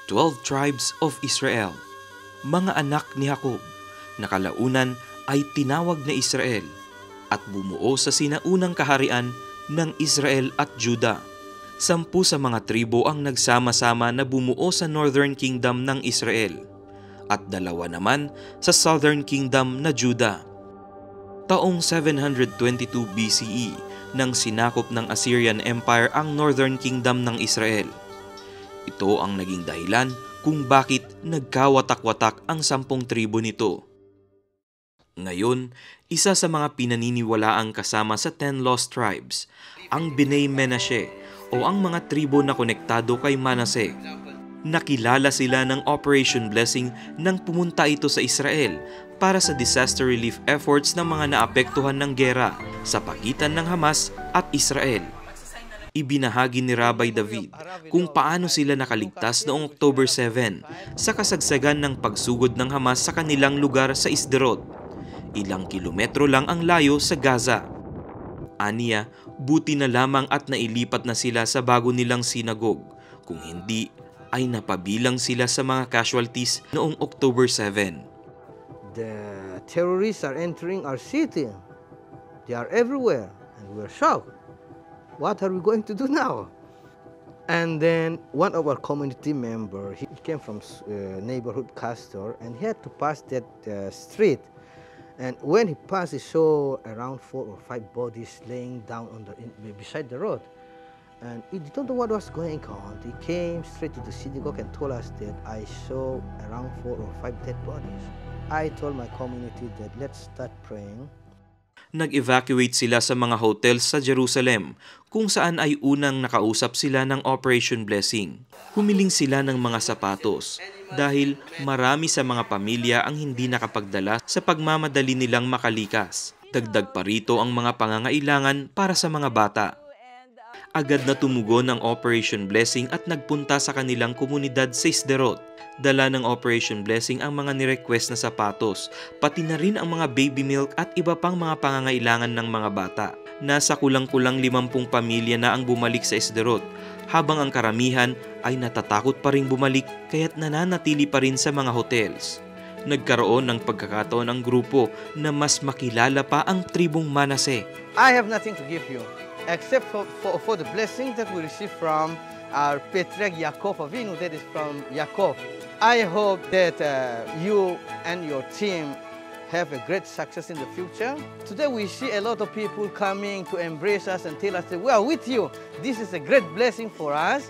12 tribes of Israel, mga anak ni Jacob, na kalaunan ay tinawag na Israel at bumuo sa sinaunang kaharian ng Israel at Juda. 10 sa mga tribo ang nagsama-sama na bumuo sa Northern Kingdom ng Israel at 2 naman sa Southern Kingdom na Juda. Taong 722 BCE nang sinakop ng Assyrian Empire ang Northern Kingdom ng Israel. Ito ang naging dahilan kung bakit nagkawatak-watak ang 10 tribo nito. Ngayon, isa sa mga pinaniniwalaang kasama sa 10 lost tribes, ang Bnei Menashe o ang mga tribo na konektado kay Manase. Nakilala sila ng Operation Blessing nang pumunta ito sa Israel para sa disaster relief efforts ng mga naapektuhan ng gera sa pagitan ng Hamas at Israel. Ibinahagi ni Rabbi David kung paano sila nakaligtas noong October 7 sa kasagsagan ng pagsugod ng Hamas sa kanilang lugar sa Sderot. Ilang kilometro lang ang layo sa Gaza. Aniya, buti na lamang at nailipat na sila sa bago nilang sinagog. Kung hindi, ay napabilang sila sa mga casualties noong October 7. The terrorists are entering our city. They are everywhere and we're shocked. What are we going to do now? And then one of our community members, he came from neighborhood Castor, and he had to pass that street. And when he passed, he saw around 4 or 5 bodies laying down on beside the road. And he didn't know what was going on. He came straight to the synagogue and told us that I saw around 4 or 5 dead bodies. I told my community that let's start praying. Nag-evacuate sila sa mga hotels sa Jerusalem kung saan ay unang nakausap sila ng Operation Blessing. Humiling sila ng mga sapatos dahil marami sa mga pamilya ang hindi nakapagdala sa pagmamadali nilang makalikas. Dagdag pa rito ang mga pangangailangan para sa mga bata. Agad na tumugon ang Operation Blessing at nagpunta sa kanilang komunidad sa Sderot. Dala ng Operation Blessing ang mga ni-request na sapatos, pati na rin ang mga baby milk at iba pang mga pangangailangan ng mga bata. Nasa kulang-kulang 50 pamilya na ang bumalik sa Sderot, habang ang karamihan ay natatakot pa rin bumalik kaya't nananatili pa rin sa mga hotels. Nagkaroon ng pagkakataon ang grupo na mas makilala pa ang tribong Manase. I have nothing to give you except for the blessings that we receive from our patriarch Yaakov Avinu, that is from Yaakov. I hope that you and your team have a great success in the future. Today we see a lot of people coming to embrace us and tell us that we are with you. This is a great blessing for us.